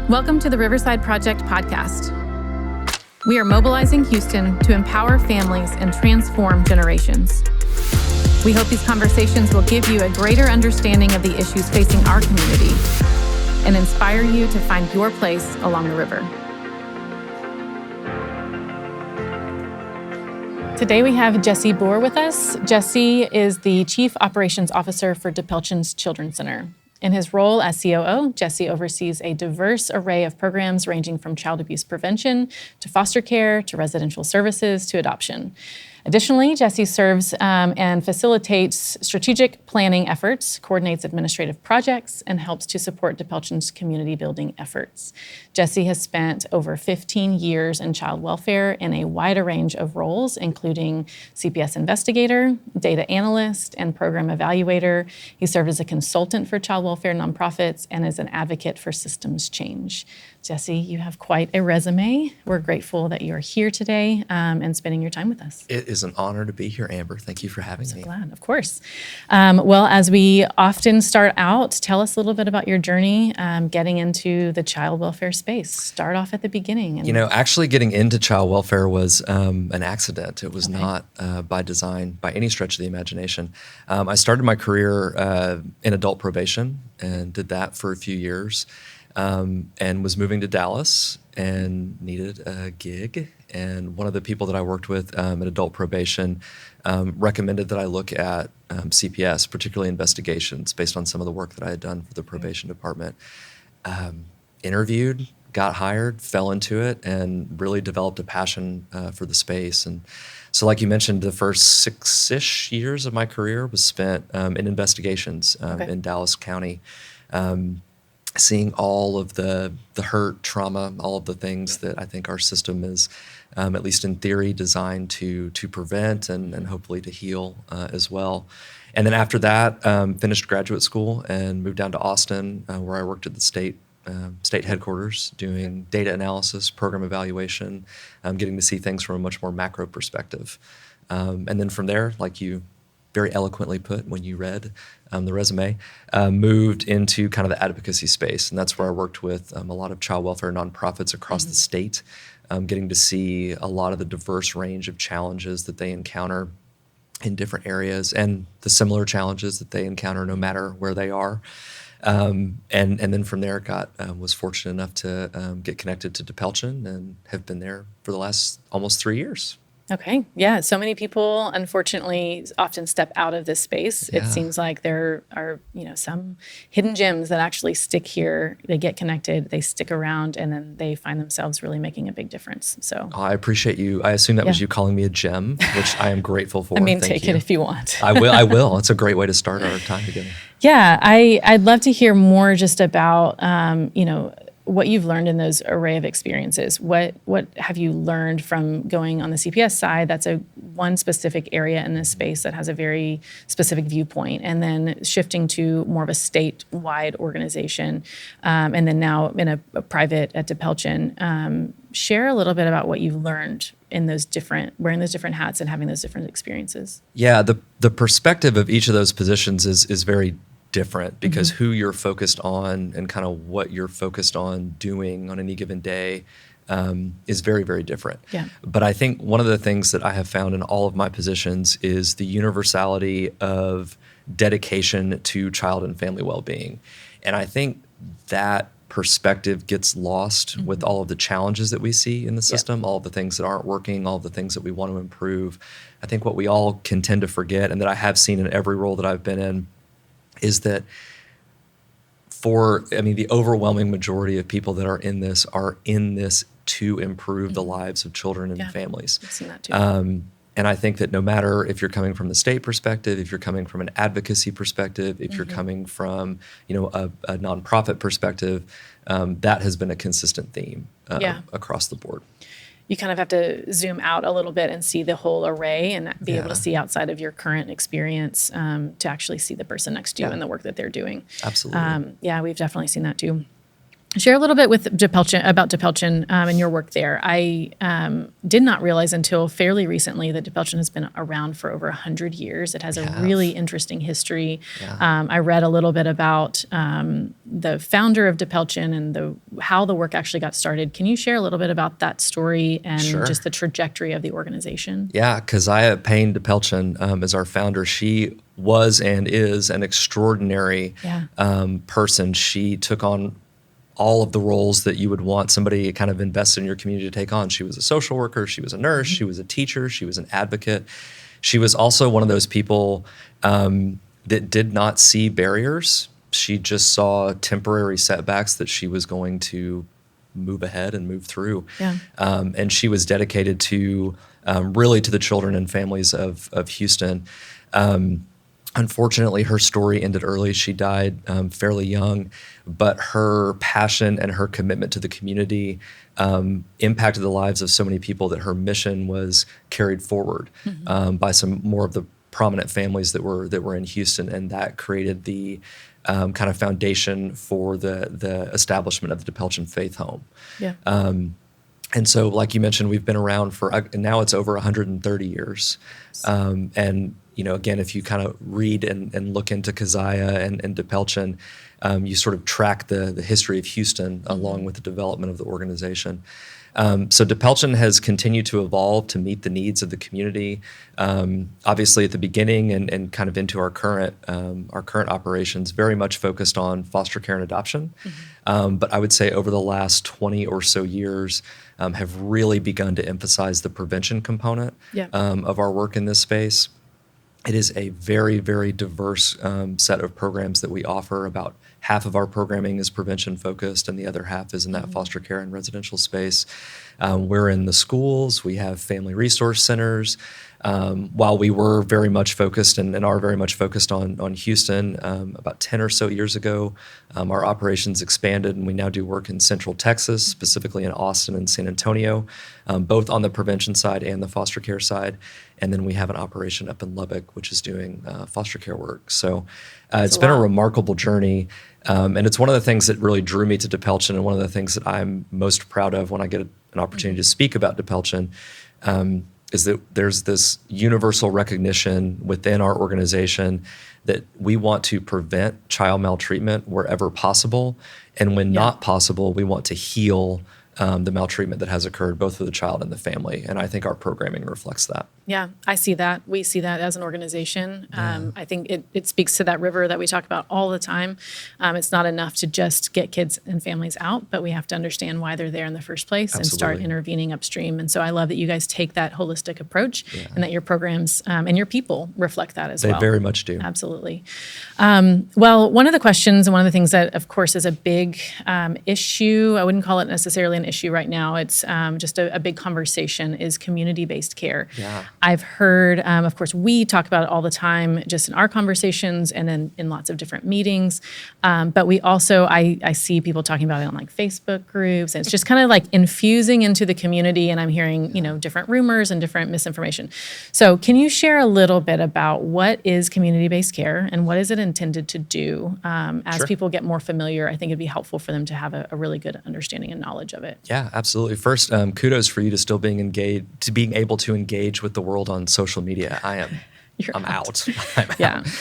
Welcome to the Riverside Project podcast. We are mobilizing Houston to empower families and transform generations. We hope these conversations will give you a greater understanding of the issues facing our community and inspire you to find your place along the river. Today we have Jesse Booher with us. Jesse is the Chief Operations Officer for DePelchin's Children's Center. In his role as COO, Jesse oversees a diverse array of programs ranging from child abuse prevention to foster care to residential services to adoption. Additionally, Jesse serves and facilitates strategic planning efforts, coordinates administrative projects, and helps to support DePelchin's community building efforts. Jesse has spent over 15 years in child welfare in a wide range of roles, including CPS investigator, data analyst, and program evaluator. He served as a consultant for child welfare nonprofits and is an advocate for systems change. Jesse, you have quite a resume. We're grateful that you're here today and spending your time with us. It is an honor to be here, Amber. Thank you for having me. I'm so glad, of course. Well, as we often start out, tell us a little bit about your journey getting into the child welfare space. Start off at the beginning. Actually getting into child welfare was an accident. It was not by design by any stretch of the imagination. I started my career in adult probation and did that for a few years. And was moving to Dallas and needed a gig. And one of the people that I worked with at adult probation recommended that I look at CPS, particularly investigations, based on some of the work that I had done for the probation department. Interviewed, got hired, fell into it, and really developed a passion for the space. And so like you mentioned, the first 6-ish years of my career was spent in investigations in Dallas County. Seeing all of the hurt, trauma, all of the things that I think our system is, at least in theory, designed to prevent and hopefully to heal as well. And then after that, finished graduate school and moved down to Austin, where I worked at the state headquarters doing data analysis, program evaluation, getting to see things from a much more macro perspective. And then from there, like you very eloquently put when you read the resume, moved into kind of the advocacy space. And that's where I worked with a lot of child welfare nonprofits across the state, getting to see a lot of the diverse range of challenges that they encounter in different areas and the similar challenges that they encounter no matter where they are. And then from there, was fortunate enough to get connected to DePelchin and have been there for the last almost 3 years. Okay. Yeah. So many people, unfortunately, often step out of this space. Yeah. It seems like there are, some hidden gems that actually stick here. They get connected, they stick around, and then they find themselves really making a big difference. So I appreciate you. I assume that was you calling me a gem, which I am grateful for. Take it if you want. I will. It's a great way to start our time together. Yeah. I'd love to hear more just about, what you've learned in those array of experiences. What have you learned from going on the CPS side? That's one specific area in this space that has a very specific viewpoint, and then shifting to more of a statewide organization, and then now in a private at DePelchin. Share a little bit about what you've learned in wearing those different hats and having those different experiences. Yeah, the perspective of each of those positions is very different because who you're focused on and kind of what you're focused on doing on any given day is very, very different. Yeah. But I think one of the things that I have found in all of my positions is the universality of dedication to child and family well-being. And I think that perspective gets lost with all of the challenges that we see in the system, all of the things that aren't working, all of the things that we want to improve. I think what we all can tend to forget, and that I have seen in every role that I've been in, is that the overwhelming majority of people that are in this to improve the lives of children and families. I've seen that too. And I think that no matter if you're coming from the state perspective, if you're coming from an advocacy perspective, if you're coming from a nonprofit perspective, that has been a consistent theme across the board. You kind of have to zoom out a little bit and see the whole array and be able to see outside of your current experience to actually see the person next to you and the work that they're doing. Absolutely. We've definitely seen that too. Share a little bit with DePelchin about DePelchin and your work there. I did not realize until fairly recently that DePelchin has been around for over 100 years. It has a really interesting history. Yeah. I read a little bit about the founder of DePelchin and how the work actually got started. Can you share a little bit about that story and Sure. just the trajectory of the organization? Yeah, Keziah Payne DePelchin is our founder. She was and is an extraordinary person. She took on all of the roles that you would want somebody kind of invested in your community to take on. She was a social worker, she was a nurse, she was a teacher, she was an advocate. She was also one of those people that did not see barriers. She just saw temporary setbacks that she was going to move ahead and move through. Yeah. And she was dedicated to really to the children and families of Houston. Unfortunately, her story ended early. She died fairly young, but her passion and her commitment to the community impacted the lives of so many people that her mission was carried forward by some more of the prominent families that were in Houston, and that created the kind of foundation for the establishment of the DePelchin Faith Home. Yeah. And so, like you mentioned, we've been around for now it's over 130 years. And again, if you kind of read and look into Keziah and DePelchin, you sort of track the history of Houston along with the development of the organization. So DePelchin has continued to evolve to meet the needs of the community. Obviously, at the beginning and kind of into our current operations, very much focused on foster care and adoption. But I would say over the last 20 or so years, have really begun to emphasize the prevention component of our work in this space. It is a very, very diverse set of programs that we offer. About half of our programming is prevention focused, and the other half is in that foster care and residential space. We're in the schools. We have family resource centers. While we were very much focused and are very much focused on Houston, about 10 or so years ago, our operations expanded, and we now do work in Central Texas, specifically in Austin and San Antonio, both on the prevention side and the foster care side. And then we have an operation up in Lubbock, which is doing foster care work. So it's been a remarkable journey. And it's one of the things that really drew me to DePelchin, and one of the things that I'm most proud of when I get an opportunity to speak about DePelchin, is that there's this universal recognition within our organization that we want to prevent child maltreatment wherever possible. And when not possible, we want to heal the maltreatment that has occurred, both for the child and the family. And I think our programming reflects that. Yeah, I see that. We see that as an organization. I think it speaks to that river that we talk about all the time. It's not enough to just get kids and families out, but we have to understand why they're there in the first place and start intervening upstream. And so I love that you guys take that holistic approach and that your programs and your people reflect that as well. They very much do. Absolutely. Well, one of the questions and one of the things that, of course, is a big issue, I wouldn't call it necessarily an issue right now, it's just a big conversation, is community-based care. Yeah. I've heard, of course, we talk about it all the time, just in our conversations and then in lots of different meetings. But we also, I see people talking about it on like Facebook groups, and it's just kind of like infusing into the community. And I'm hearing, different rumors and different misinformation. So can you share a little bit about what is community-based care and what is it intended to do? As people get more familiar, I think it'd be helpful for them to have a really good understanding and knowledge of it. Yeah, absolutely. First, kudos for you to still being engaged, to being able to engage with the world on social media. I'm out.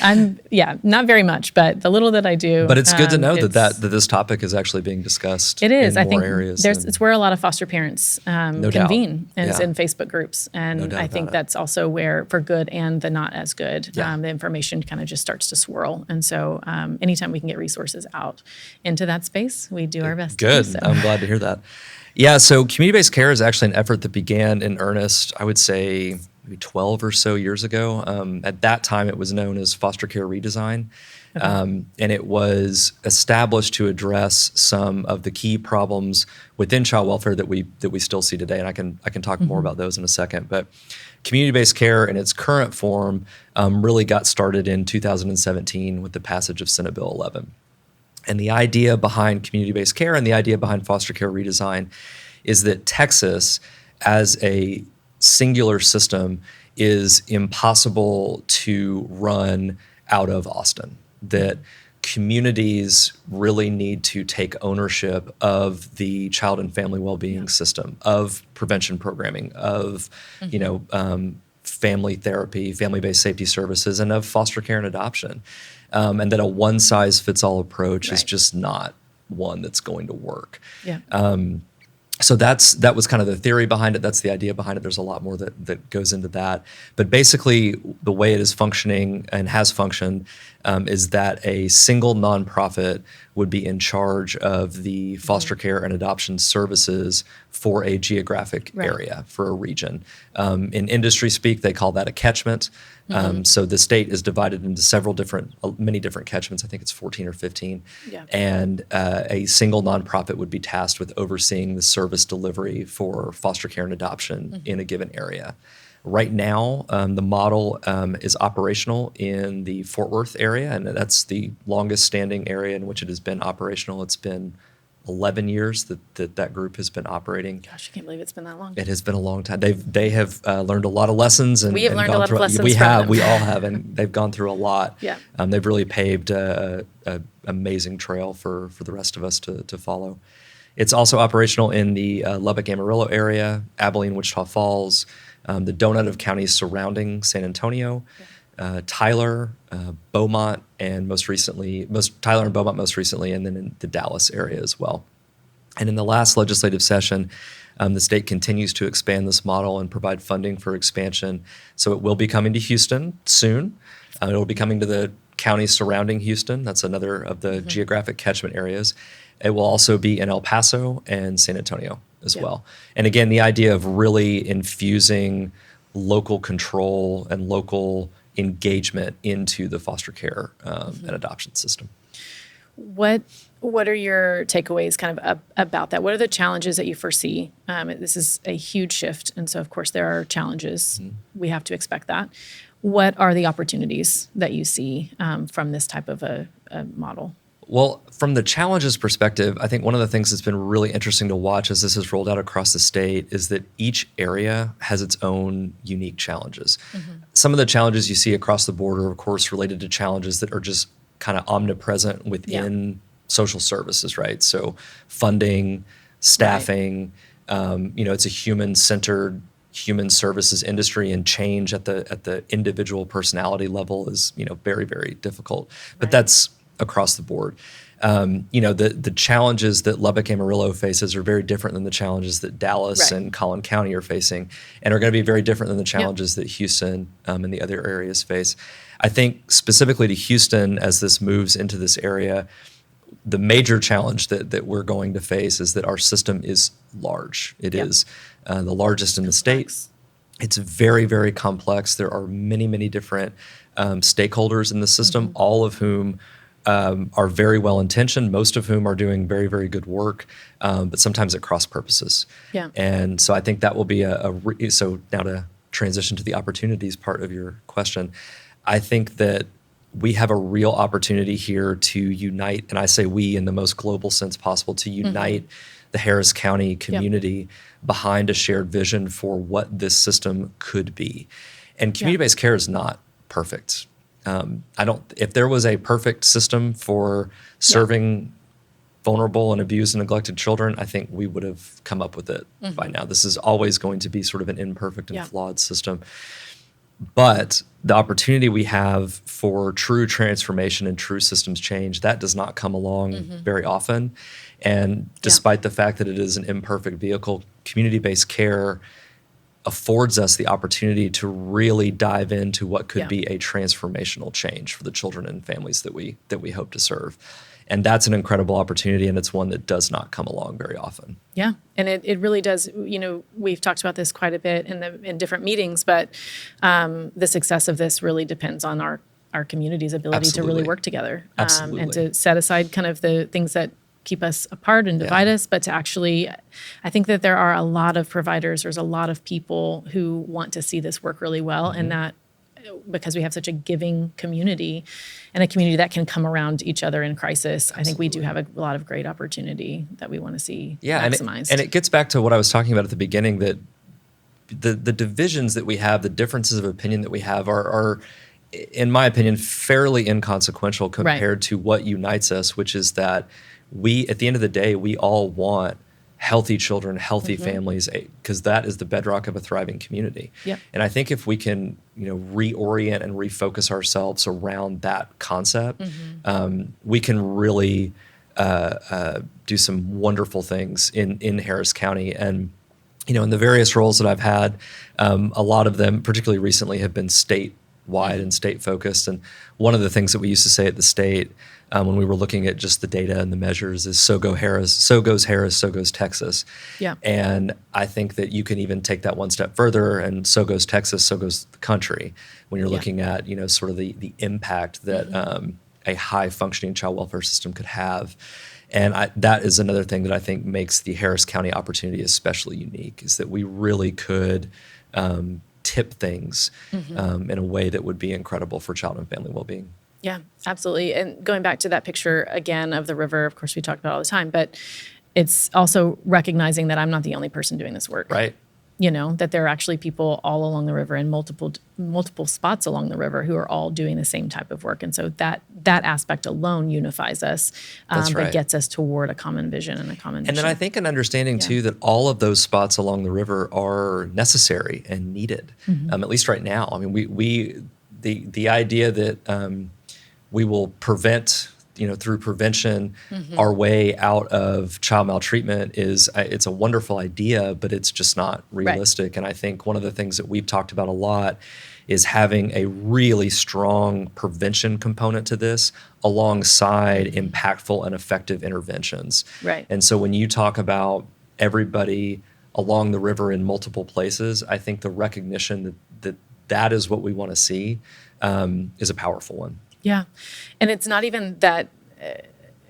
I'm not very much, but the little that I do. But it's good to know that this topic is actually being discussed. It is. In I think more areas. it's where a lot of foster parents convene, and it's in Facebook groups. And I think that's also where, for good and the not as good, the information kind of just starts to swirl. And so anytime we can get resources out into that space, we do our best Good. to do so. I'm glad to hear that. Yeah, so community-based care is actually an effort that began in earnest, I would say, maybe 12 or so years ago. At that time, it was known as Foster Care Redesign. And it was established to address some of the key problems within child welfare that we still see today. And I can talk more about those in a second. But community-based care in its current form really got started in 2017 with the passage of Senate Bill 11. And the idea behind community-based care and the idea behind foster care redesign is that Texas, as a singular system, is impossible to run out of Austin. That communities really need to take ownership of the child and family well-being system, of prevention programming, of family therapy, family-based safety services, and of foster care and adoption. And that a one-size-fits-all approach is just not one that's going to work. Yeah. So that was kind of the theory behind it. That's the idea behind it. There's a lot more that goes into that. But basically, the way it is functioning and has functioned is that a single nonprofit would be in charge of the foster care and adoption services for a geographic area, for a region. In industry speak, they call that a catchment. So the state is divided into many different catchments. I think it's 14 or 15. Yeah. And a single nonprofit would be tasked with overseeing the service delivery for foster care and adoption in a given area. Right now, the model is operational in the Fort Worth area, and that's the longest standing area in which it has been operational. It's been 11 years that group has been operating. Gosh, I can't believe it's been that long. It has been a long time. They have learned a lot of lessons, and we have learned a lot of lessons. We all have, and they've gone through a lot. Yeah, they've really paved an amazing trail for the rest of us to follow. It's also operational in the Lubbock Amarillo area, Abilene, Wichita Falls, the donut of counties surrounding San Antonio. Tyler, Beaumont, and most recently, and then in the Dallas area as well. And in the last legislative session, the state continues to expand this model and provide funding for expansion. So it will be coming to Houston soon. It will be coming to the counties surrounding Houston. That's another of the geographic catchment areas. It will also be in El Paso and San Antonio as well. And again, the idea of really infusing local control and local engagement into the foster care and adoption system. What are your takeaways kind of about that? What are the challenges that you foresee? This is a huge shift, and so of course there are challenges. We have to expect that. What are the opportunities that you see from this type of a model? Well, from the challenges perspective, I think one of the things that's been really interesting to watch as this is rolled out across the state is that each area has its own unique challenges. Some of the challenges you see across the board are, of course, related to challenges that are just kind of omnipresent within social services, right? So funding, staffing, it's a human-centered human services industry, and change at the individual personality level is, very, very difficult. But that's across the board. The challenges that Lubbock Amarillo faces are very different than the challenges that Dallas and Collin County are facing, and are going to be very different than the challenges that Houston and the other areas face. I think specifically to Houston, as this moves into this area, the major challenge that we're going to face is that our system is large. It is the largest in the state. It's very, very complex. There are many, many different stakeholders in the system, all of whom are very well intentioned, most of whom are doing very, very good work, but sometimes at cross purposes. Yeah. And so I think that will be so now to transition to the opportunities part of your question, I think that we have a real opportunity here to unite, and I say we in the most global sense possible, to unite the Harris County community behind a shared vision for what this system could be. And community-based care is not perfect. If there was a perfect system for serving vulnerable and abused and neglected children, I think we would have come up with it by now. This is always going to be sort of an imperfect and flawed system. But the opportunity we have for true transformation and true systems change, that does not come along very often. And despite the fact that it is an imperfect vehicle, community-based care affords us the opportunity to really dive into what could be a transformational change for the children and families that we hope to serve. And that's an incredible opportunity, and it's one that does not come along very often. Yeah, and it really does. We've talked about this quite a bit in different meetings, but the success of this really depends on our community's ability to really work together and to set aside kind of the things that keep us apart and divide us, but to actually, I think that there are a lot of providers, there's a lot of people who want to see this work really well, and that because we have such a giving community and a community that can come around each other in crisis, I think we do have a lot of great opportunity that we want to see maximized. And it gets back to what I was talking about at the beginning, that the divisions that we have, the differences of opinion that we have are in my opinion, fairly inconsequential compared to what unites us, which is that we, at the end of the day, we all want healthy children, healthy families, because that is the bedrock of a thriving community. Yep. And I think if we can, reorient and refocus ourselves around that concept, we can really do some wonderful things in Harris County. And in the various roles that I've had, a lot of them, particularly recently, have been statewide and state focused. And one of the things that we used to say at the state when we were looking at just the data and the measures is so goes Harris, so goes Texas. Yeah. And I think that you can even take that one step further, and so goes Texas, so goes the country, when you're looking at, sort of the impact that a high functioning child welfare system could have. And that is another thing that I think makes the Harris County opportunity especially unique, is that we really could tip things in a way that would be incredible for child and family well-being. Yeah, absolutely. And going back to that picture again of the river, of course, we talk about it all the time, but it's also recognizing that I'm not the only person doing this work. Right. That there are actually people all along the river and multiple spots along the river who are all doing the same type of work. And so that aspect alone unifies us, but gets us toward a common vision and a common mission. And then I think an understanding too that all of those spots along the river are necessary and needed, at least right now. I mean, the idea that we will prevent, through prevention, our way out of child maltreatment it's a wonderful idea, but it's just not realistic. Right. And I think one of the things that we've talked about a lot is having a really strong prevention component to this alongside impactful and effective interventions. Right. And so when you talk about everybody along the river in multiple places, I think the recognition that is what we want to see is a powerful one. Yeah. And it's not even that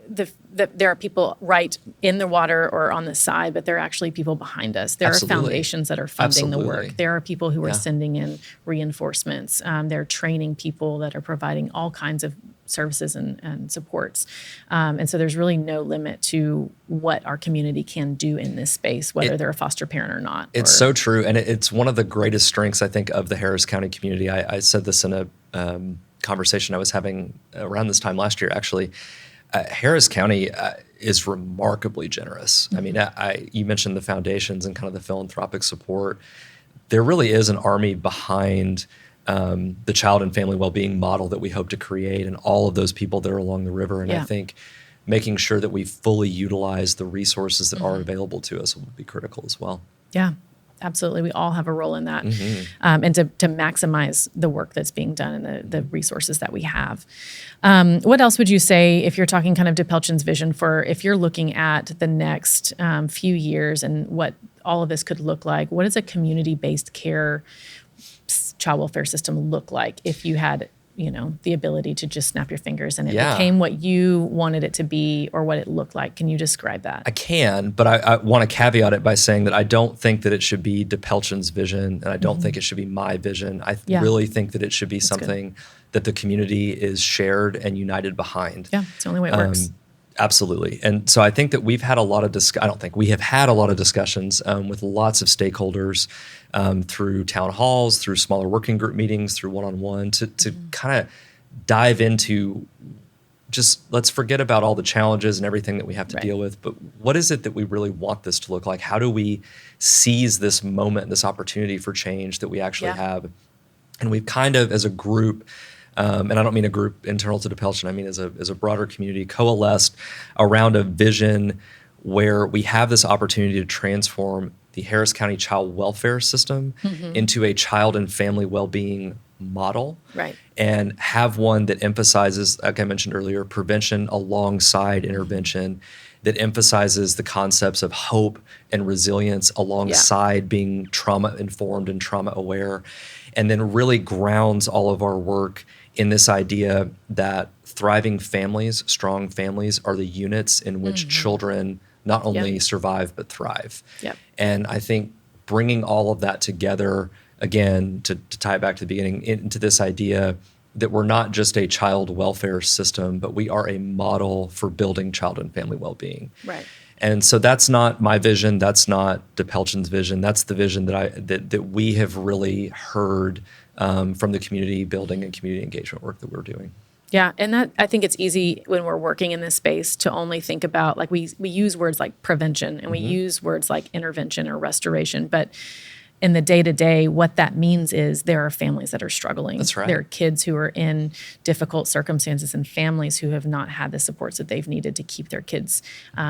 there are people right in the water or on the side, but there are actually people behind us. There are foundations that are funding the work. There are people who are sending in reinforcements. There are training people that are providing all kinds of services and supports. And so there's really no limit to what our community can do in this space, whether they're a foster parent or not. It's so true. And it's one of the greatest strengths, I think, of the Harris County community. I said this in a conversation I was having around this time last year, actually. Harris County is remarkably generous. I mean, you mentioned the foundations and kind of the philanthropic support. There really is an army behind the child and family well-being model that we hope to create, and all of those people that are along the river. And I think making sure that we fully utilize the resources that are available to us will be critical as well. Yeah. Absolutely. We all have a role in that. And to maximize the work that's being done and the resources that we have. What else would you say, if you're talking kind of DePelchin's vision for, if you're looking at the next few years and what all of this could look like, what does a community-based care child welfare system look like if you had the ability to just snap your fingers and it became what you wanted it to be or what it looked like? Can you describe that? I can, but I want to caveat it by saying that I don't think that it should be DePelchin's vision, and I don't think it should be my vision. I really think that it should be something that the community is shared and united behind. Yeah, it's the only way it works. Absolutely. And so I think that we've had a lot of we have had a lot of discussions with lots of stakeholders through town halls, through smaller working group meetings, through one-on-one to kind of dive into just, let's forget about all the challenges and everything that we have to deal with, but what is it that we really want this to look like? How do we seize this moment, this opportunity for change that we actually have? And we've kind of, as a group, and I don't mean a group internal to DePelchin, I mean as a broader community, coalesced around a vision where we have this opportunity to transform the Harris County child welfare system into a child and family well-being model, and have one that emphasizes, like I mentioned earlier, prevention alongside intervention, that emphasizes the concepts of hope and resilience alongside being trauma-informed and trauma-aware, and then really grounds all of our work in this idea that thriving families, strong families, are the units in which children not only survive but thrive. And I think bringing all of that together, again, to tie it back to the beginning, into this idea that we're not just a child welfare system, but we are a model for building child and family well-being. Right. And so that's not my vision. That's not DePelchin's vision. That's the vision that we have really heard from the community building and community engagement work that we're doing. Yeah, and that I think it's easy when we're working in this space to only think about, like, we use words like prevention and we use words like intervention or restoration, but in the day-to-day, what that means is there are families that are struggling. That's right. There are kids who are in difficult circumstances and families who have not had the supports that they've needed to keep their kids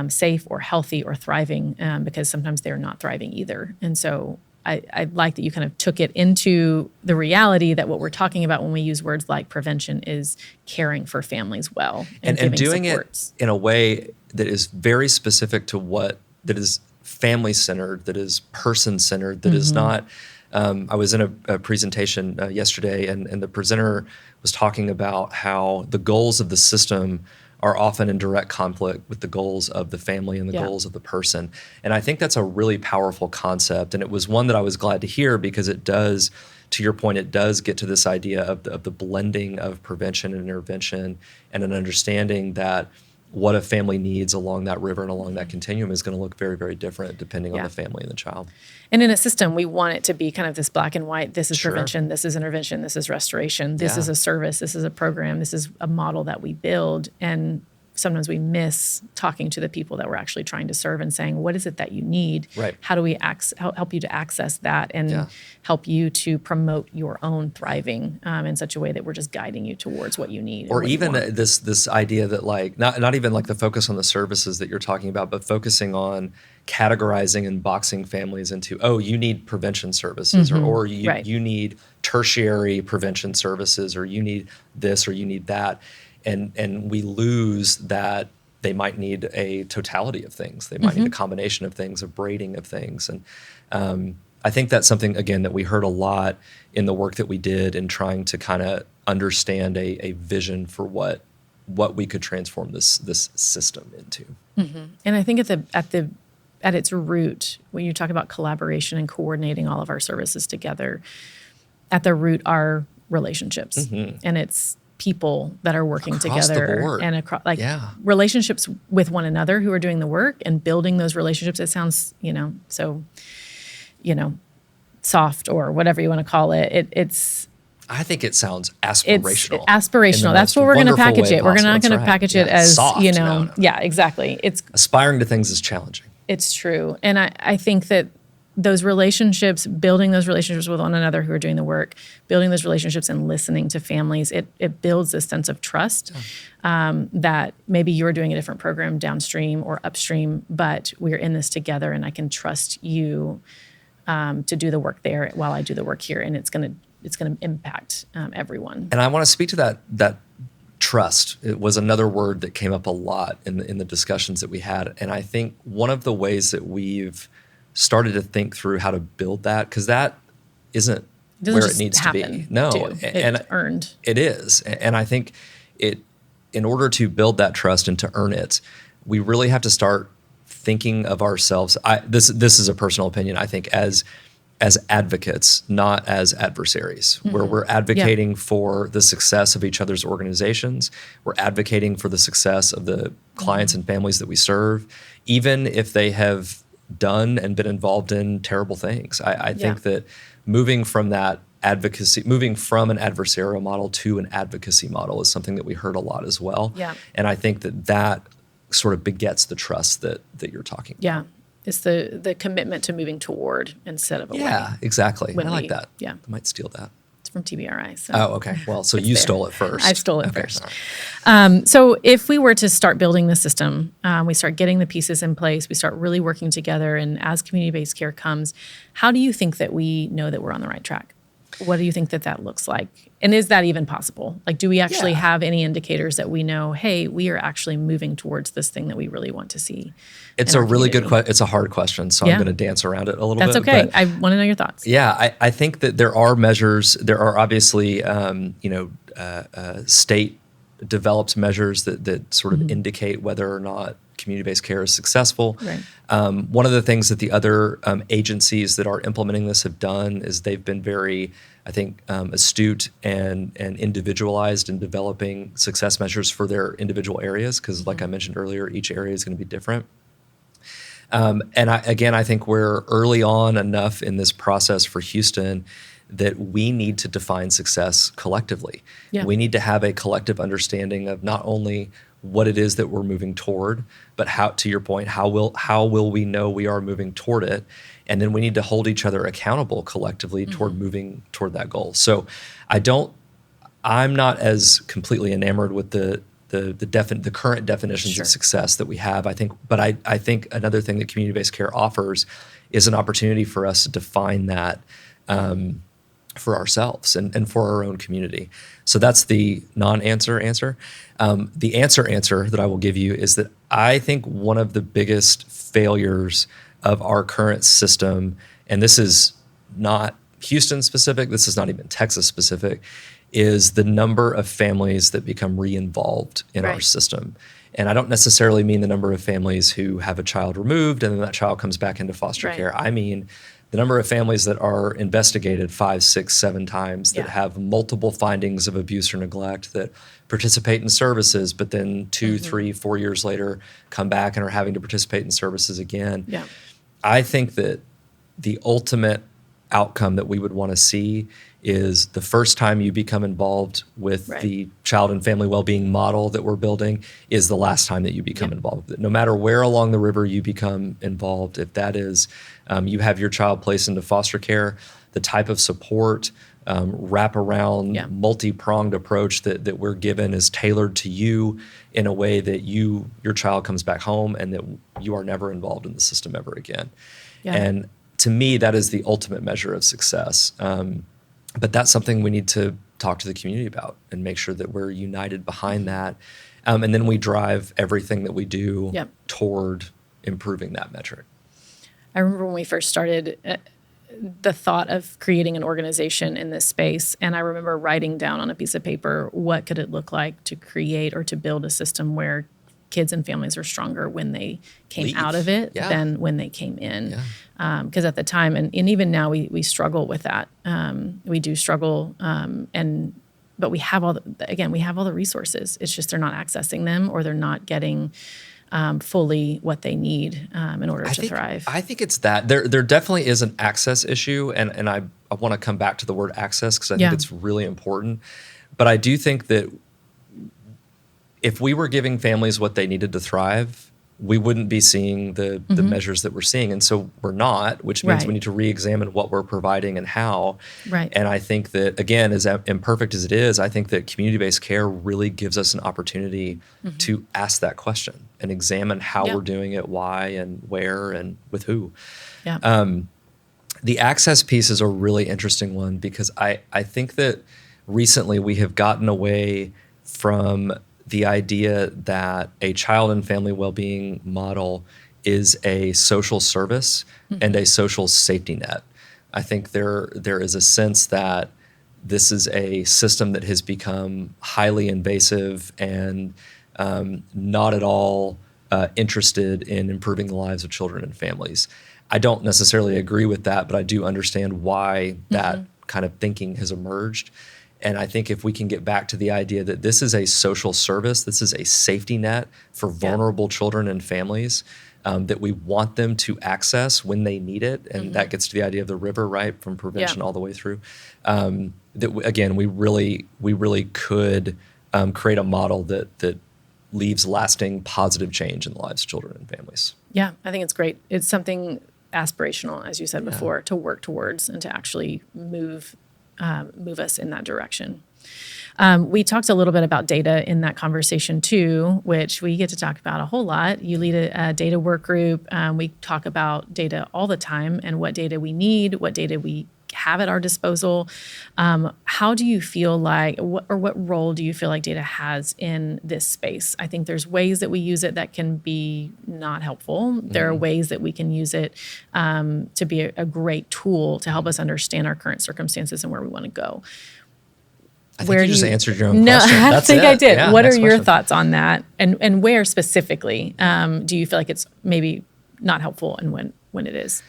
safe or healthy or thriving, because sometimes they're not thriving either. And so I like that you kind of took it into the reality that what we're talking about when we use words like prevention is caring for families well and doing supports. It in a way that is very specific to that is family-centered, that is person-centered, that is not. I was in a presentation yesterday, and the presenter was talking about how the goals of the system are often in direct conflict with the goals of the family and the goals of the person. And I think that's a really powerful concept. And it was one that I was glad to hear, because it does, to your point, it does get to this idea of the blending of prevention and intervention, and an understanding that what a family needs along that river and along that continuum is going to look very, very different depending on the family and the child. And in a system, we want it to be kind of this black and white. This is prevention, this is intervention, this is restoration, this is a service, this is a program, this is a model that we build. And sometimes we miss talking to the people that we're actually trying to serve and saying, what is it that you need? Right. How do we help you to access that and help you to promote your own thriving in such a way that we're just guiding you towards what you need? Or even this idea that, like, not even like the focus on the services that you're talking about, but focusing on categorizing and boxing families into, oh, you need prevention services, or you need tertiary prevention services, or you need this, or you need that. And we lose that they might need a totality of things. They might need a combination of things, a braiding of things. And I think that's something, again, that we heard a lot in the work that we did in trying to kind of understand a vision for what we could transform this system into. And I think at its root, when you talk about collaboration and coordinating all of our services together, at the root are relationships. And it's people that are working across together the board. And across, relationships with one another who are doing the work and building those relationships. It sounds, so, soft or whatever you want to call it. I think it sounds aspirational. It's aspirational. That's what we're going to package it. We're not going to package it as, soft. Yeah, exactly. It's aspiring to things is challenging. It's true. And I think that those relationships, building those relationships with one another who are doing the work, building those relationships and listening to families, it builds this sense of trust that maybe you're doing a different program downstream or upstream, but we're in this together and I can trust you to do the work there while I do the work here, and it's going to impact everyone. And I want to speak to that trust. It was another word that came up a lot in the discussions that we had. And I think one of the ways that we've started to think through how to build that, because that isn't where it needs to be. No, it's earned. It is. And I think in order to build that trust and to earn it, we really have to start thinking of ourselves. This is a personal opinion, I think, as advocates, not as adversaries, where we're advocating for the success of each other's organizations. We're advocating for the success of the clients and families that we serve, even if they have done and been involved in terrible things. I think that moving from an adversarial model to an advocacy model is something that we heard a lot as well. Yeah. And I think that sort of begets the trust that you're talking about. Yeah. It's the commitment to moving toward instead of away. Yeah, exactly. I like that. Yeah. I might steal that. It's from TBRI. So oh, okay. Well, so you stole it first. I stole it okay, first. So if we were to start building the system, we start getting the pieces in place, we start really working together, and as community-based care comes, how do you think that we know that we're on the right track? What do you think that looks like? And is that even possible? Like, do we actually have any indicators that we know, hey, we are actually moving towards this thing that we really want to see? It's a really good question. It's a hard question, so I'm going to dance around it a little bit. That's okay. I want to know your thoughts. Yeah, I think that there are measures. There are obviously, state developed measures that sort of indicate whether or not community-based care is successful. Right. One of the things that the other agencies that are implementing this have done is they've been very, I think, astute and individualized in developing success measures for their individual areas, because like I mentioned earlier, each area is going to be different. I think we're early on enough in this process for Houston that we need to define success collectively. Yeah. We need to have a collective understanding of not only what it is that we're moving toward, but how, to your point, how will we know we are moving toward it? And then we need to hold each other accountable collectively toward moving toward that goal. So I'm not as completely enamored with the current definitions Sure. of success that we have. I think another thing that community-based care offers is an opportunity for us to define that for ourselves and for our own community. So that's the non-answer answer. The answer that I will give you is that I think one of the biggest failures of our current system, and this is not Houston specific, this is not even Texas specific, is the number of families that become re-involved in our Right. system. And I don't necessarily mean the number of families who have a child removed and then that child comes back into foster Right. care. I mean the number of families that are investigated 5, 6, 7 times, that Yeah. have multiple findings of abuse or neglect, that participate in services, but then 2, 3, 4 years later come back and are having to participate in services again. Yeah. I think that the ultimate outcome that we would want to see is the first time you become involved with Right. the child and family well-being model that we're building is the last time that you become involved with it. No matter where along the river you become involved, if that is you have your child placed into foster care, the type of support, wrap-around, multi-pronged approach that we're given is tailored to you in a way that your child comes back home and that you are never involved in the system ever again. Yeah. And to me, that is the ultimate measure of success. But that's something we need to talk to the community about and make sure that we're united behind that. And then we drive everything that we do toward improving that metric. I remember when we first started the thought of creating an organization in this space, and I remember writing down on a piece of paper, what could it look like to create or to build a system where kids and families are stronger when they came out of it than when they came in. Because at the time, and even now, we struggle with that. We do struggle, but we have all the resources. It's just they're not accessing them, or they're not getting fully what they need in order to thrive. I think it's that. There definitely is an access issue, and I want to come back to the word access because I think it's really important. But I do think that if we were giving families what they needed to thrive, we wouldn't be seeing the measures that we're seeing. And so we're not, which means we need to re-examine what we're providing and how. Right. And I think that, again, as imperfect as it is, I think that community-based care really gives us an opportunity to ask that question and examine how we're doing it, why and where and with who. Yeah. The access piece is a really interesting one because I think that recently we have gotten away from the idea that a child and family well-being model is a social service and a social safety net. I think there is a sense that this is a system that has become highly invasive and not at all interested in improving the lives of children and families. I don't necessarily agree with that, but I do understand why that kind of thinking has emerged. And I think if we can get back to the idea that this is a social service, this is a safety net for vulnerable children and families that we want them to access when they need it, and that gets to the idea of the river, right, from prevention all the way through. Again, we really could create a model that leaves lasting positive change in the lives of children and families. Yeah, I think it's great. It's something aspirational, as you said before, to work towards and to actually move us in that direction. We talked a little bit about data in that conversation too, which we get to talk about a whole lot. You lead a data work group. We talk about data all the time and what data we need, what data we have at our disposal. How do you feel like, what role do you feel like data has in this space? I think there's ways that we use it that can be not helpful. There are ways that we can use it to be a great tool to help us understand our current circumstances and where we want to go. I think you just answered your own No, question. I That's think it. I did. Yeah, What are next your question. thoughts on that? And where specifically do you feel like it's maybe not helpful, and when it is?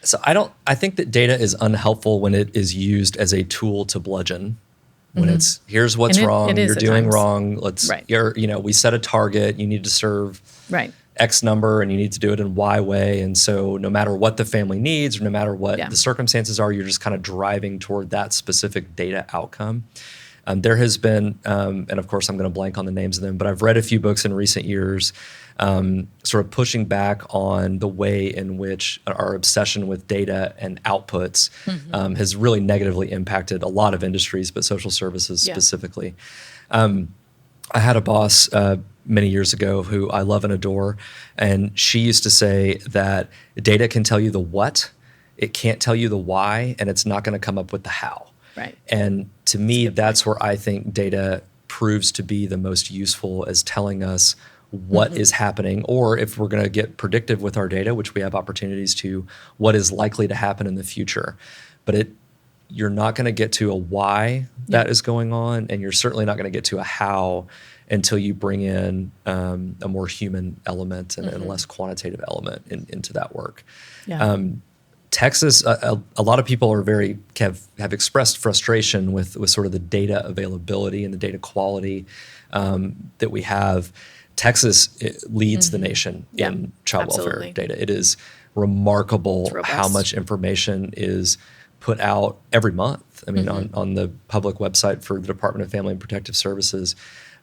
So I think that data is unhelpful when it is used as a tool to bludgeon. When it's, here's what's And wrong, it is you're at doing times. wrong. Right. We set a target, you need to serve Right. X number and you need to do it in Y way. And so no matter what the family needs or no matter what Yeah. the circumstances are, you're just kind of driving toward that specific data outcome. There has been, and of course I'm going to blank on the names of them, but I've read a few books in recent years sort of pushing back on the way in which our obsession with data and outputs has really negatively impacted a lot of industries, but social services specifically. I had a boss many years ago who I love and adore, and she used to say that data can tell you the what, it can't tell you the why, and it's not going to come up with the how. Right. And to me, that's where I think data proves to be the most useful, as telling us what is happening, or if we're going to get predictive with our data, which we have opportunities to, what is likely to happen in the future. But you're not going to get to a why that is going on, and you're certainly not going to get to a how until you bring in a more human element and a less quantitative element into that work. Yeah. Texas, a lot of people are have expressed frustration with sort of the data availability and the data quality that we have. Texas leads the nation in child welfare data. It is remarkable how much information is put out every month. I mean, on the public website for the Department of Family and Protective Services,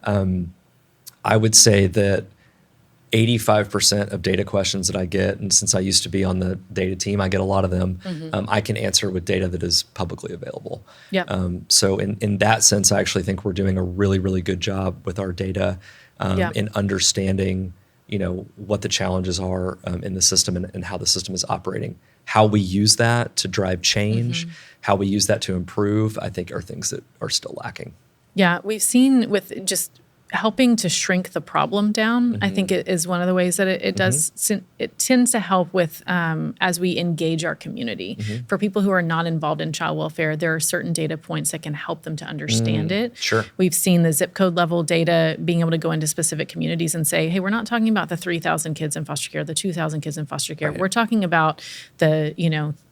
I would say that 85% of data questions that I get, and since I used to be on the data team, I get a lot of them, I can answer with data that is publicly available. Yep. So in that sense, I actually think we're doing a really, really good job with our data in understanding, what the challenges are in the system and how the system is operating. How we use that to drive change, how we use that to improve, I think are things that are still lacking. Yeah, we've seen with just helping to shrink the problem down, I think it is one of the ways that it does. It tends to help with as we engage our community. For people who are not involved in child welfare, there are certain data points that can help them to understand it. Sure. We've seen the zip code level data being able to go into specific communities and say, hey, we're not talking about the 3,000 kids in foster care, the 2,000 kids in foster care. Right. We're talking about the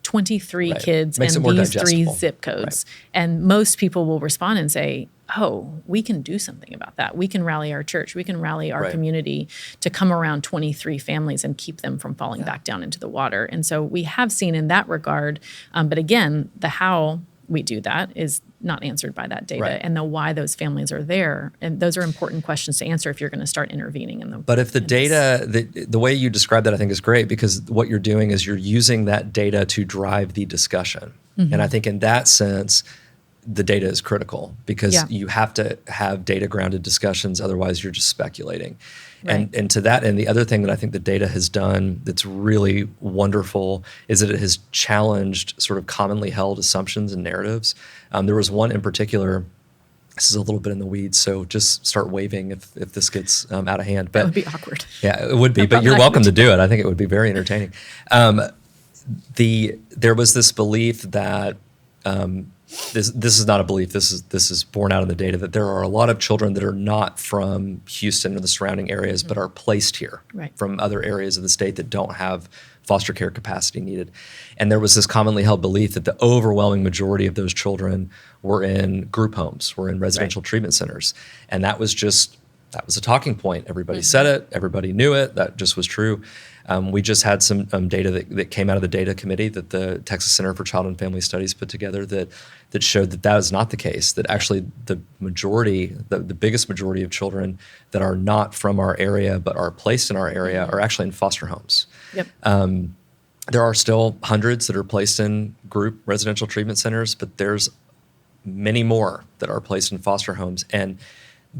23 kids Makes it and more these 3 digestible. zip codes. And most people will respond and say, oh, we can do something about that. We can rally our church. We can rally our community to come around 23 families and keep them from falling back down into the water. And so we have seen in that regard, but again, the how we do that is not answered by that data, and the why those families are there. And those are important questions to answer if you're going to start intervening in them. But if the data, the way you describe that, I think is great, because what you're doing is you're using that data to drive the discussion. And I think in that sense, the data is critical, because you have to have data grounded discussions. Otherwise, you're just speculating. Right. And to that end, the other thing that I think the data has done that's really wonderful is that it has challenged sort of commonly held assumptions and narratives. There was one in particular. This is a little bit in the weeds, so just start waving if this gets out of hand. But That would be awkward. Yeah, it would be, but you're welcome to do it. I think it would be very entertaining. There was this belief that this is not a belief. This is borne out in the data, that there are a lot of children that are not from Houston or the surrounding areas, but are placed here from other areas of the state that don't have foster care capacity needed. And there was this commonly held belief that the overwhelming majority of those children were in group homes, were in residential treatment centers, and that was a talking point. Everybody said it. Everybody knew it. That just was true. We just had some data that came out of the data committee that the Texas Center for Child and Family Studies put together that showed that is not the case, that actually the biggest majority of children that are not from our area but are placed in our area are actually in foster homes. Yep. There are still hundreds that are placed in group residential treatment centers, but there's many more that are placed in foster homes. And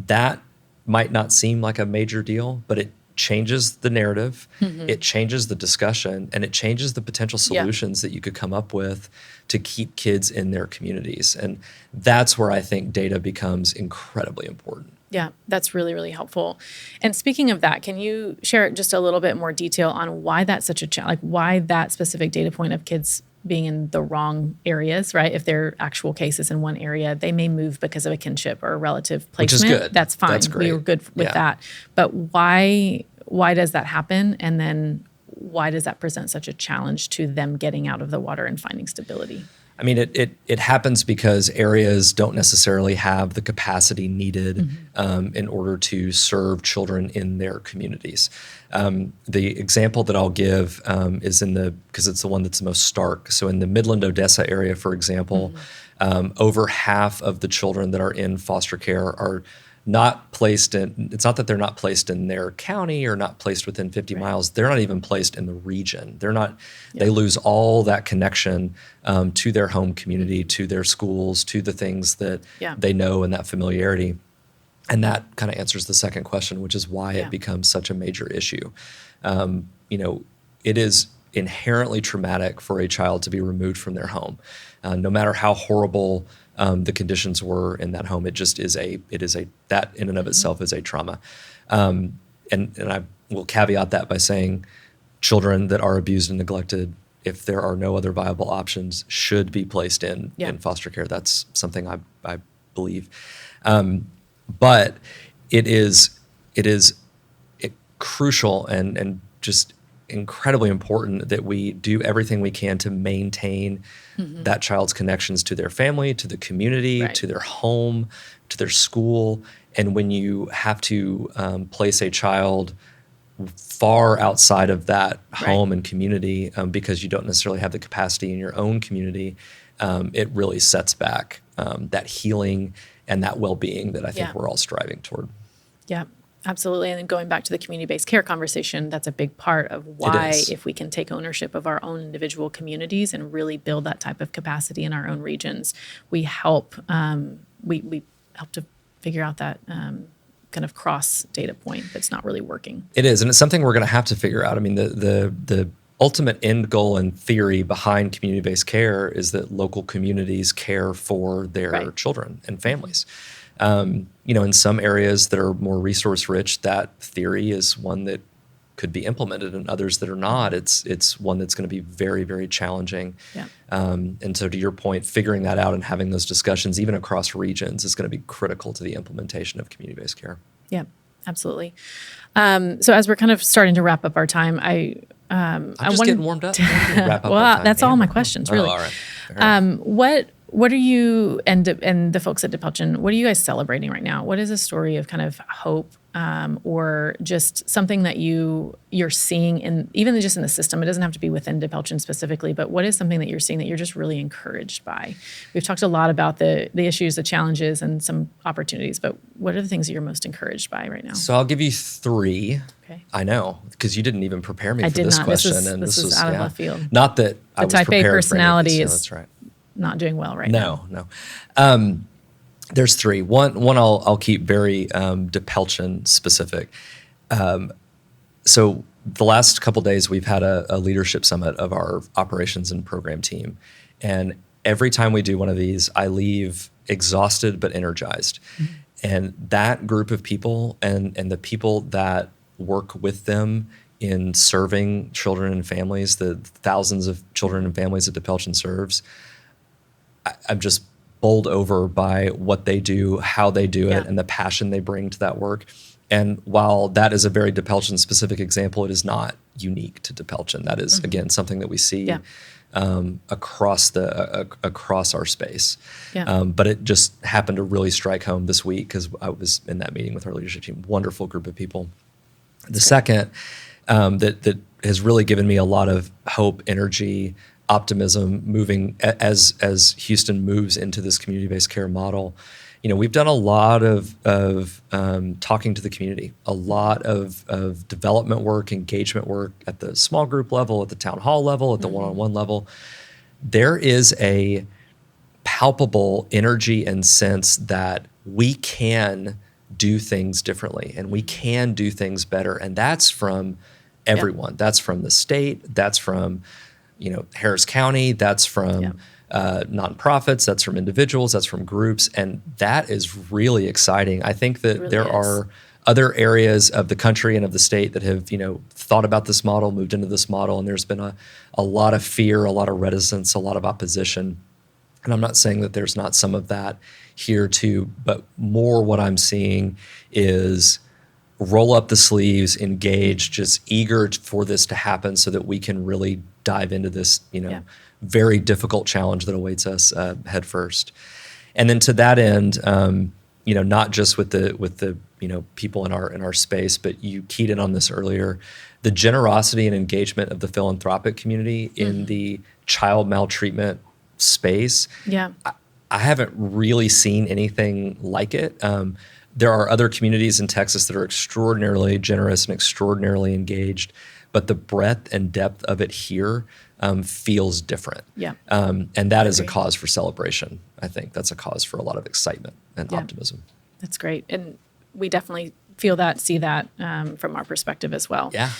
that might not seem like a major deal, but it changes the narrative, it changes the discussion, and it changes the potential solutions that you could come up with to keep kids in their communities. And that's where I think data becomes incredibly important. Yeah, that's really, really helpful. And speaking of that, can you share just a little bit more detail on why that's such a challenge, like why that specific data point of kids being in the wrong areas, right? If there are actual cases in one area, they may move because of a kinship or a relative placement. Which is good. That's fine. That's great. We were good with that. But why does that happen? And then why does that present such a challenge to them getting out of the water and finding stability? I mean, it happens because areas don't necessarily have the capacity needed in order to serve children in their communities. The example that I'll give is because it's the one that's the most stark. So in the Midland, Odessa area, for example, over half of the children that are in foster care are not placed in, it's not that they're not placed in their county or not placed within 50 miles. They're not even placed in the region. They're not, they lose all that connection to their home community, to their schools, to the things that they know and that familiarity. And that kind of answers the second question, which is why it becomes such a major issue. It is inherently traumatic for a child to be removed from their home, no matter how horrible the conditions were in that home. It just is that in and of itself is a trauma. And I will caveat that by saying children that are abused and neglected, if there are no other viable options, should be placed in foster care. That's something I believe. But it is crucial and just incredibly important that we do everything we can to maintain that child's connections to their family, to the community, to their home, to their school. And when you have to place a child far outside of that home and community because you don't necessarily have the capacity in your own community, it really sets back that healing and that well-being that I think we're all striving toward. Yeah. Absolutely. And then going back to the community-based care conversation, that's a big part of why, if we can take ownership of our own individual communities and really build that type of capacity in our own regions, we help we help to figure out that kind of cross data point that's not really working. It is, and it's something we're going to have to figure out. I mean, the ultimate end goal and theory behind community-based care is that local communities care for their children and families. In some areas that are more resource rich, that theory is one that could be implemented, and others that are not, it's one that's going to be very, very challenging. Yeah. And so to your point, figuring that out and having those discussions, even across regions, is going to be critical to the implementation of community-based care. Yeah, absolutely. So as we're kind of starting to wrap up our time, I'm just getting warmed up. Wrap up well, that's all my questions, really. Oh, all right. What are you and the folks at DePelchin, what are you guys celebrating right now? What is a story of kind of hope or just something that you're seeing in, even just in the system? It doesn't have to be within DePelchin specifically, but what is something that you're seeing that you're just really encouraged by? We've talked a lot about the issues, the challenges, and some opportunities, but what are the things that you're most encouraged by right now? So I'll give you three. Okay. I know, because you didn't even prepare me for did this not. question. This is out of left field. Not that I was type prepared A personality for any of is this. That's right. Not doing well right now. No. There's three. One I'll keep very DePelchin specific. So the last couple of days we've had a leadership summit of our operations and program team, and every time we do one of these, I leave exhausted but energized. Mm-hmm. And that group of people and the people that work with them in serving children and families, the thousands of children and families that DePelchin serves, I'm just bowled over by what they do, how they do it, and the passion they bring to that work. And while that is a very DePelchin specific example, it is not unique to DePelchin. That is, again, something that we see across our space. Yeah. But it just happened to really strike home this week because I was in that meeting with our leadership team. Wonderful group of people. The second that has really given me a lot of hope, energy, optimism moving as Houston moves into this community-based care model. We've done a lot of talking to the community, a lot of development work, engagement work at the small group level, at the town hall level, at the one-on-one level. There is a palpable energy and sense that we can do things differently and we can do things better. And that's from everyone. That's from the state. That's from Harris County, that's from nonprofits, that's from individuals, that's from groups, and that is really exciting. I think that there are other areas of the country and of the state that have, thought about this model, moved into this model, and there's been a lot of fear, a lot of reticence, a lot of opposition. And I'm not saying that there's not some of that here too, but more what I'm seeing is roll up the sleeves, engage, just eager for this to happen so that we can really dive into this, very difficult challenge that awaits us head first. And then to that end, not just with the people in our space, but you keyed in on this earlier, the generosity and engagement of the philanthropic community in the child maltreatment space. Yeah. I haven't really seen anything like it. There are other communities in Texas that are extraordinarily generous and extraordinarily engaged, but the breadth and depth of it here feels different. Yeah. And that is a cause for celebration. I think that's a cause for a lot of excitement and optimism. That's great. And we definitely feel that, see that from our perspective as well. Yeah.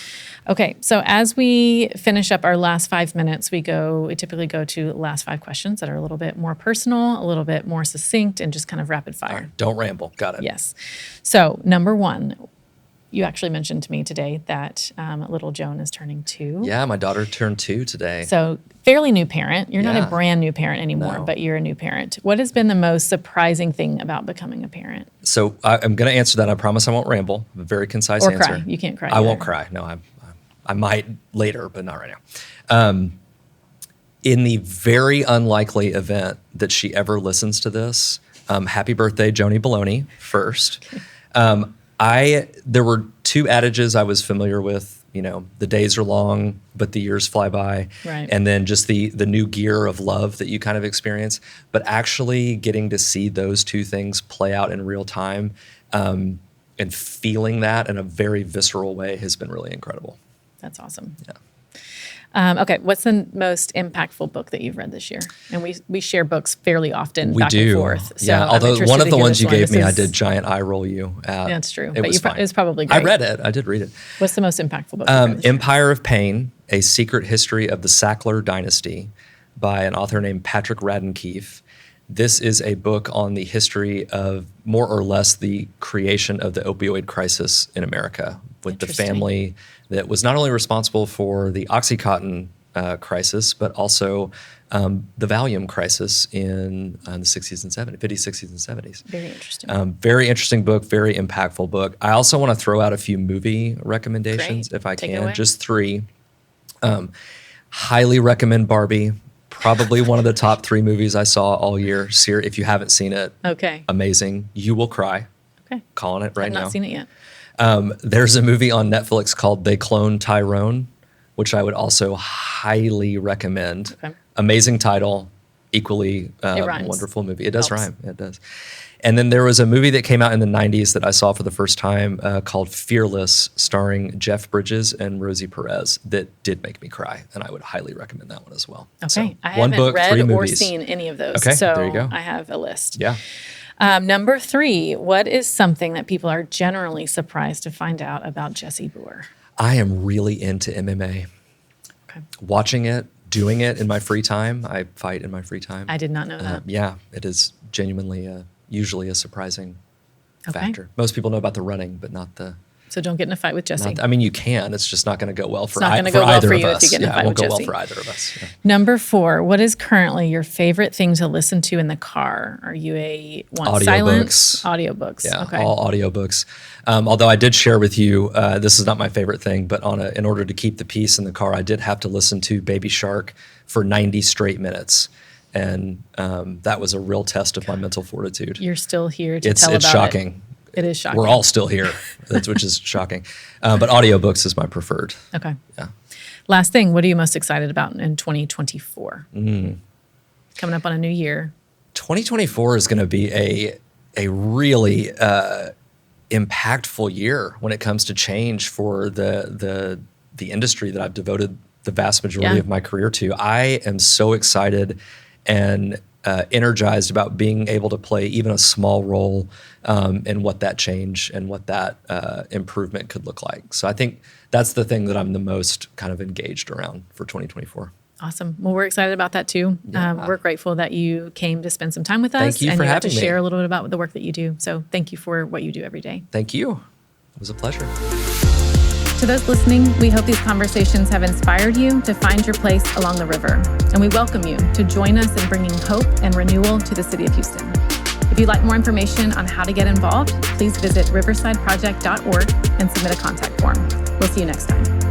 Okay, so as we finish up our last 5 minutes, we typically go to last 5 questions that are a little bit more personal, a little bit more succinct, and just kind of rapid fire. All right, don't ramble. Got it. Yes. So number 1, you actually mentioned to me today that little Joan is turning 2. Yeah, my daughter turned 2 today. So fairly new parent. You're not a brand new parent anymore, No. but you're a new parent. What has been the most surprising thing about becoming a parent? So I'm going to answer that. I promise I won't ramble. A very concise answer. Or cry. You can't cry. I won't cry. No, I might later, but not right now. In the very unlikely event that she ever listens to this, happy birthday, Joni Baloney, first. There were 2 adages I was familiar with. The days are long, but the years fly by. Right. And then just the new gear of love that you kind of experience. But actually getting to see those 2 things play out in real time and feeling that in a very visceral way has been really incredible. That's awesome. Yeah. Okay, what's the most impactful book that you've read this year? And we share books fairly often, We back do. and forth. So Yeah, I'm although interested one of to the hear ones this you one. gave This me, I is- did giant eye roll you at. That's true. It was fine. It was probably I great. read it. I did read it. What's the most impactful book you've read this year? Empire of Pain, A Secret History of the Sackler Dynasty by an author named Patrick Radden Keefe. This is a book on the history of more or less the creation of the opioid crisis in America, with the Interesting. family that was not only responsible for the OxyContin crisis, but also the Valium crisis in the 60s and 70s, 50s, 60s, and 70s. Very interesting. Very interesting book, very impactful book. I also want to throw out a few movie recommendations Great. if I Take it can, away. just 3. Highly recommend Barbie. Probably one of the top 3 movies I saw all year. If you haven't seen it, Okay. amazing. You will cry. Okay. Calling it right I've now. not seen it yet. There's a movie on Netflix called They Clone Tyrone, which I would also highly recommend. Okay. Amazing title, equally It rhymes. wonderful movie. It does Helps. rhyme. It does. And then there was a movie that came out in the 90s that I saw for the first time called Fearless, starring Jeff Bridges and Rosie Perez, that did make me cry. And I would highly recommend that one as well. Okay. So, I one haven't book, read 3 or movies. seen any of those. Okay, So there you go. I have a list. Yeah. Number 3, what is something that people are generally surprised to find out about Jesse Booher? I am really into MMA. Okay. Watching it, doing it in my free time. I fight in my free time. I did not know that. Yeah, it is genuinely usually a surprising Okay. factor. Most people know about the running, but not the. So don't get in a fight with Jesse. I mean, you can. It's just not going to go well for, not ei- gonna for go well either for of you if us. you get in a Yeah, fight it won't with go well Jesse. for either of us. Yeah. Number 4, what is currently your favorite thing to listen to in the car? Are you silence? Audiobooks. Yeah, Okay. all audiobooks. Although I did share with you, this is not my favorite thing, but in order to keep the peace in the car, I did have to listen to Baby Shark for 90 straight minutes. And that was a real test of my mental fortitude. You're still here to It's tell about shocking. It is shocking. We're all still here, which is shocking. But audiobooks is my preferred. Okay. Yeah. Last thing, what are you most excited about in 2024? Mm. Coming up on a new year. 2024 is going to be a really impactful year when it comes to change for the industry that I've devoted the vast majority Yeah. of my career to. I am so excited and energized about being able to play even a small role in what that change and what that improvement could look like. So I think that's the thing that I'm the most kind of engaged around for 2024. Awesome. Well, we're excited about that too. Yeah. We're grateful that you came to spend some time with us. Thank you and for you got to having me. share a little bit about the work that you do. So thank you for what you do every day. Thank you. It was a pleasure. To those listening, we hope these conversations have inspired you to find your place along the river, and we welcome you to join us in bringing hope and renewal to the city of Houston. If you'd like more information on how to get involved, please visit riversideproject.org and submit a contact form. We'll see you next time.